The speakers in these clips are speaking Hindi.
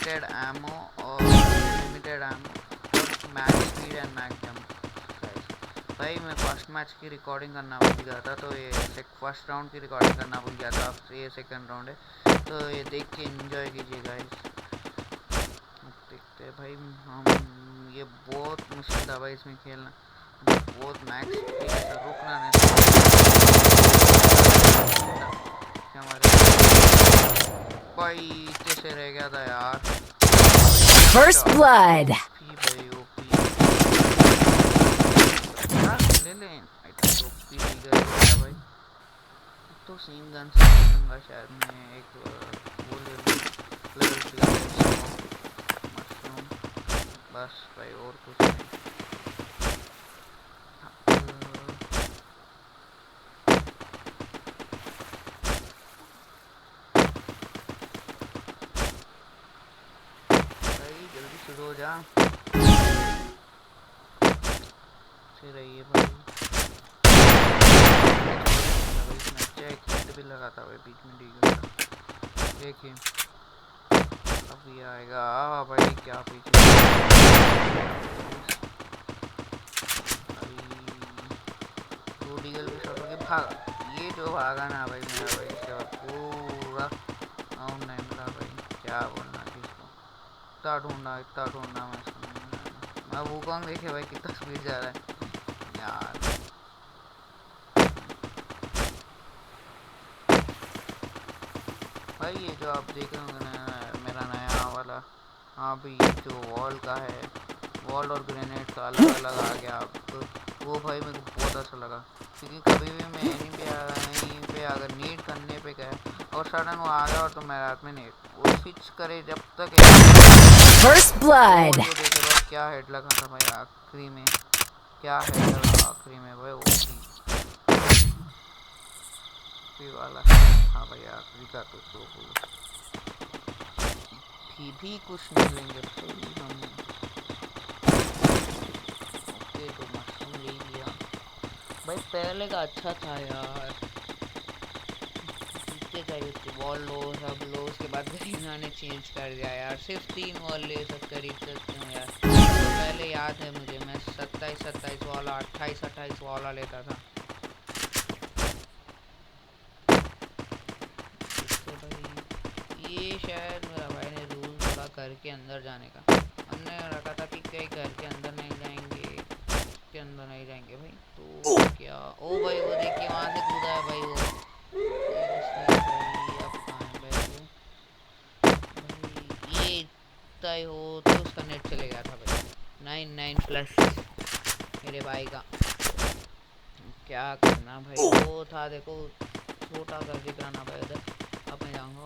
लिमिटेड एमो और लिमिटेड एमो और match speed and match jump. भाई मैं फर्स्ट मैच की रिकॉर्डिंग करना भूल गया था, तो ये फर्स्ट राउंड की रिकॉर्डिंग करना भूल गया था। अब ये सेकंड राउंड है, तो ये देख के एंजॉय कीजिए गाइस। देखते हैं भाई हम, ये बहुत मुश्किल था भाई इसमें खेलना, बहुत मैक्स स्पीड ऐसा रुकना नहीं क्या हमारे भाई कैसे रह गया था यार। First blood. ओपी भाई ओपी ले ले ओपी गया भाई। तो सेम गन से खेलूंगा शायद मैं, एक वो ले लूँ मशरूम, बस भाई और कुछ नहीं। भाई जल्दी शुरू हो जा से रहिए भाई। इसमें अच्छा एक हेड भी लगा था भाई बीच में डीगल का, देखिए अभी आएगा भाई। क्या पीछे दो डीगल भी शॉट होके भागा, ये जो भागा ना भाई मेरा भाई, इसके बाद पूरा राउंड नहीं मिला भाई। क्या बोलना किसको, इतना ढूंढना मैं वो कौन देखे भाई कितना स्पीड जा रहा है यार। भाई ये जो आप देख रहे होंगे ना मेरा नया वाला, हाँ भाई जो वॉल का है, वॉल और ग्रेनेड का अलग अलग आ गया अब तो, वो भाई मेरे को बहुत अच्छा लगा। क्योंकि कभी भी मैं यहीं पे अगर नीड करने पे गया और सडन वो आ गया और तो मेरे हाथ में नीड वो स्विच करे जब तक First blood. ये देखे भाई क्या हेड लगा था भाई आखिरी में, क्या हेड लगा आखिरी में भाई ओपी वाला। हाँ भाई आखिरी का तो भी कुछ नहीं लेंगे भाई हम। ओके तो मशरूम ले लिया भाई, पहले का अच्छा था यार। कितने चाहिए थे वॉल लो सब लो, उसके बाद गरीना ने चेंज कर दिया यार, सिर्फ 3 वॉल ले सब खरीद सकते हो यार। तो पहले याद है मुझे, मैं 27 वाला 28 वाला लेता था। तो भाई ये शायद मेरा भाई ने रूल थोड़ा घर के अंदर जाने का, हमने रखा था कि कई घर के अंदर नहीं जाएंगे, के अंदर नहीं जाएंगे भाई। तो क्या ओ भाई वो देखिए वहाँ से कूदा है भाई वो भाई। अब कहाँ है भाई वो भाई, ये इतना ही हो तो उसका नेट चले गया था भाई 99+ मेरे भाई का। क्या करना भाई, वो था देखो छोटा कर दिख रहा ना भाई उधर। अब मैं जाऊँगा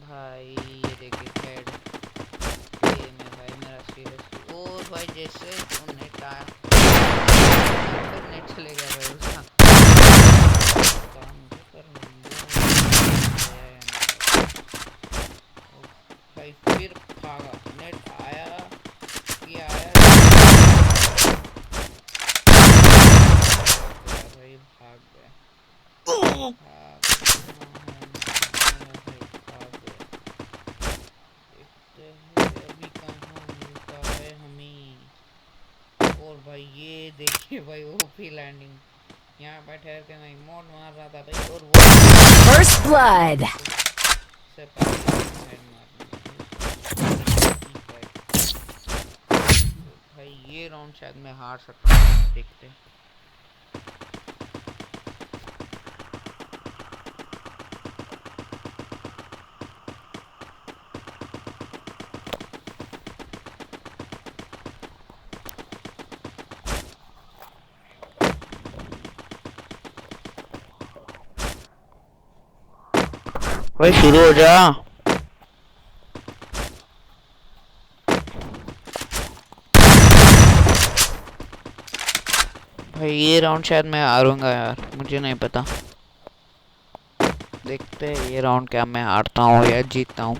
भाई, ये देखिए हेड ये मैं भाई मेरा सीरियस और भाई जैसे तो नेट आया फिर नेट चले गया भाई उसका भाई, फिर भागा नेट आया कि आया भाई, भाग गया अभी कहाँ मिलता है हमें। और भाई ये देखिए भाई ओपी लैंडिंग, यहाँ पर ठहर के मैं मोड मार रहा था भाई और वो First blood. से भाई ये राउंड शायद मैं हार सकता हूँ, देखते हैं। भाई शुरू हो जा भाई, ये राउंड शायद मैं हारूंगा यार, मुझे नहीं पता। देखते हैं ये राउंड क्या मैं हारता हूँ या जीतता हूँ।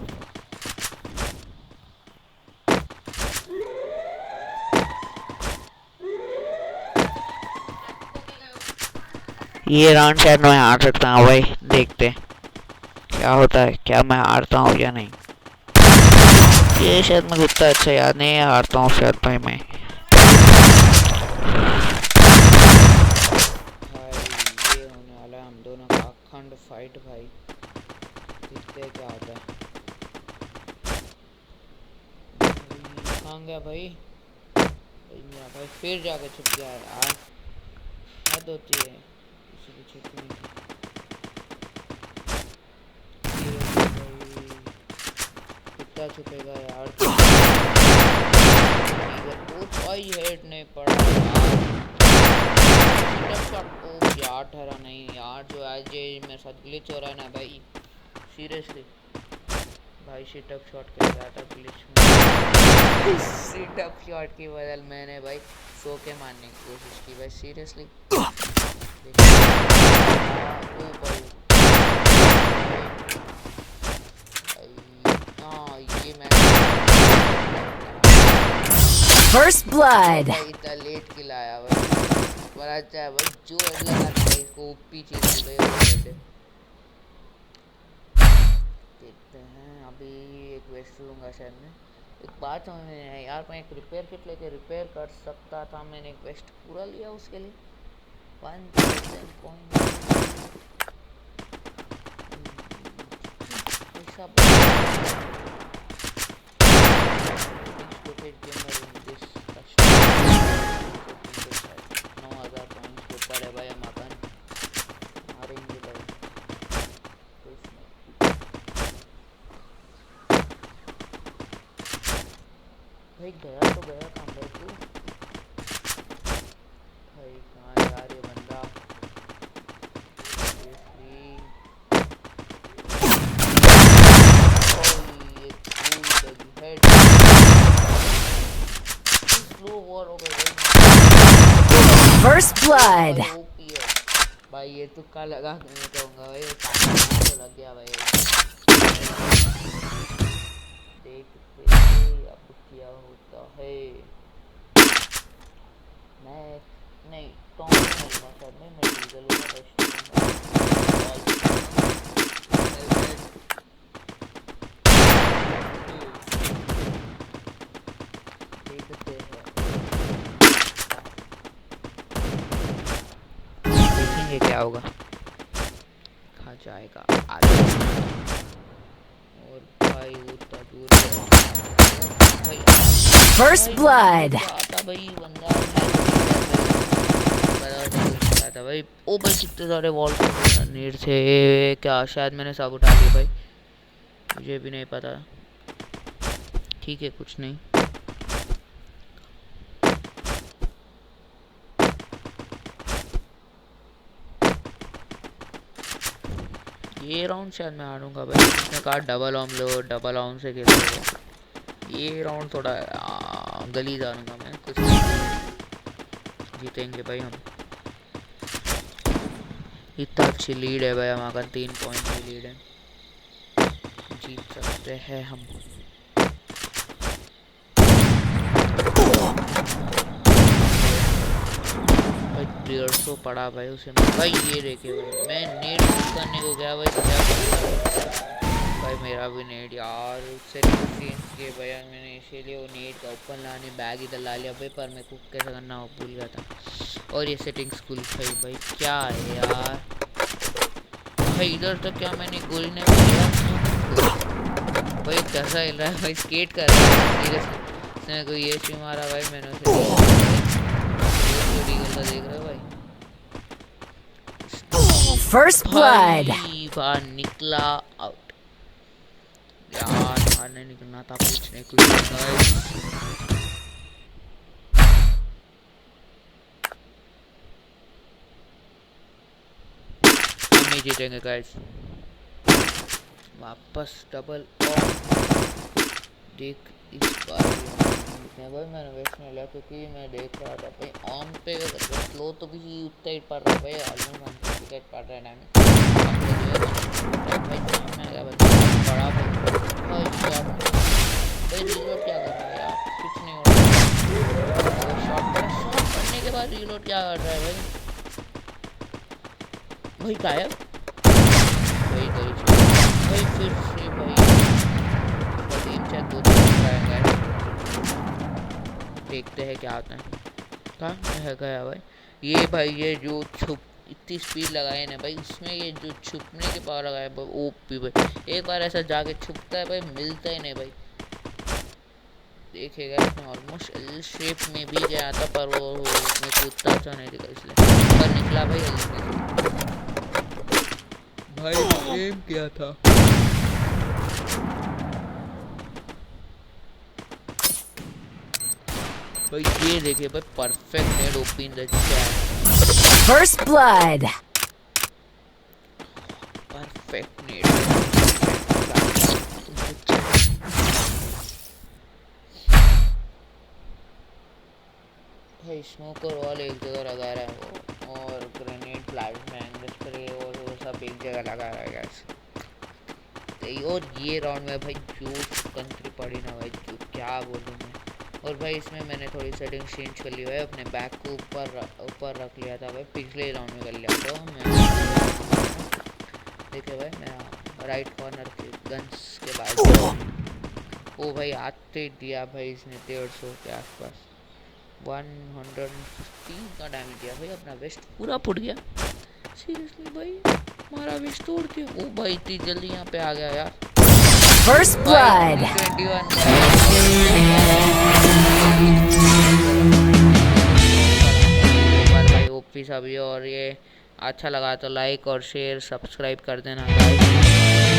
ये राउंड शायद मैं हार सकता हूँ भाई, देखते हैं। क्या होता है, क्या मैं हारता हूँ या नहीं? ये शायद मुझे उतना अच्छा याद नहीं है, हारता हूँ शायद भाई मैं। भाई ये होने वाला है हम दोनों का अखंड फाइट भाई, देखते हैं क्या होता है। कहाँ गया भाई? मेरा भाई फिर जाके छुप गया यार, हद होती है किसी की छुपने की। कितना छुपेगा यार? ओ भाई हेड नहीं पड़ा यार, यार ठहरा नहीं यार, जो आज ये मेरे साथ ग्लिच हो रहा है ना भाई, सीरियसली भाई सिटअप शॉट खेल रहा था ग्लिच में, सिटअप शॉट की बदल मैंने भाई सो के मारने की कोशिश की भाई, सीरियसली। ये मैं First blood. भाई इतना लेट खिलाया भाई, बड़ा अच्छा है भाई, जो लगा था भाई इसको ओपी चीज भाई वो देखते हैं। अभी एक वेस्ट लूँगा शायद मैं। एक बात समझ में नहीं आई यार, मैं एक रिपेयर किट लेके रिपेयर कर सकता था, मैंने एक वेस्ट पूरा लिया उसके लिए 1000 पॉइंट के ऊपर है भाई, हम अपन मारेंगे भाई। भाई गया तो गया कहाँ भाई तू? भाई कहाँ यार ये बंदा? First blood. भाई ये तुक्का लगा के मैं कहूँगा भाई, तो लग गया भाई। देखते अब क्या होता है। मैं नहीं टॉम नहीं शायद नहीं, मैं डीजल देखते हैं, देखेंगे क्या होगा, खा जाएगा आगे। और भाई उतना दूर भाई First blood. आता भाई बंदा था भाई। ओ भाई कितने सारे वॉल नीड थे क्या? शायद मैंने सब उठा लिए भाई, मुझे भी नहीं पता। ठीक है कुछ नहीं। ये राउंड शायद मैं हारूंगा भाई, इसने कहा double on low, double on से खेल रहे। ये राउंड थोड़ा गली जाऊंगा मैं, कुछ जीतेंगे भाई हम। इतना अच्छी लीड है भाई हमारा, 3 पॉइंट की लीड है, जीत सकते हैं हम। भाई 150 पड़ा भाई उसे भाई, ये देखे भाई मैं नेट करने को गया भाई, क्या भाई मेरा भी नेट यार उससे चेंज किए भाई मैंने, इसीलिए वो नेट का ओपन लाने बैग इधर ला लिया भाई, पर मैं कुक कैसे करना भूल गया था। और ये सेटिंग्स खुल गई भाई, क्या है यार भाई, इधर तो क्या मैंने गोली ने भाई कैसा हिल रहा है भाई, स्केट कर रहा है सीरियसली, इसने कोई ये सी मारा भाई, मैंने उसे देख रहे हो भाई। First blood. बाहर निकला आउट यार, बाहर नहीं निकलना था, कुछ नहीं कुछ नहीं। हम नहीं जीतेंगे गाइस, वापस डबल ऑफ। देख इस बार भाई मैंने वेस्ट नहीं लिया, क्योंकि मैं देख रहा था भाई ऑन पे स्लो तो भी उतना ही पड़ रहा है भाई, ऑलमोस्ट 1 विकेट पड़ रहा है ना भाई, मैं क्या बता बड़ा भाई भाई रीलोड क्या कर रहा है यार, कुछ नहीं हो रहा। शॉट करने के बाद रीलोड क्या कर रहा है भाई, भाई गायब भाई, फिर से भाई टीम चेक 2 है। देखते हैं क्या होता है। कहाँ है गया भाई ये? भाई ये जो छुप इतनी स्पीड लगाए ना भाई, उसमें ये जो छुपने के पावर लगाए ओपी भाई। एक बार ऐसा जाके छुपता है भाई, मिलता ही नहीं भाई। देखेगा इसमें ऑलमोस्ट एल शेप में भी गया था, पर वो उसमें कूदता अच्छा नहीं दिखा, इसलिए पर निकला भाई एल में। भाई एम क्या था? भाई ये देखिए भाई, perfect Ned open the chat. First blood. Perfect Ned भाई। स्मोकर वॉल एक जगह लगा रहा है वो, और ग्रेनेड प्लाज्मा स्प्रे और वो सब एक जगह लगा रहा है गाइस। और ये राउंड में भाई जो कंट्री पड़ी ना भाई, जो क्या बोलूँ मैं। और भाई इसमें मैंने थोड़ी सेटिंग चेंज कर ली है, अपने बैक को ऊपर रख लिया था भाई, पिछले राउंड में कर लिया था मैं। देखिए भाई मैं राइट कॉर्नर के गन्स के बाद ओ भाई आते दिया भाई इसने 150 के आसपास, 115 का डैमेज दिया भाई। अपना वेस्ट पूरा फुट गया सीरियसली भाई, हमारा वेस्ट तोड़ के। ओ भाई इतनी जल्दी यहाँ पे आ गया यार। First blood. 21 भाई ओपी सभी। और ये अच्छा लगा तो लाइक और शेयर सब्सक्राइब कर देना गाइस।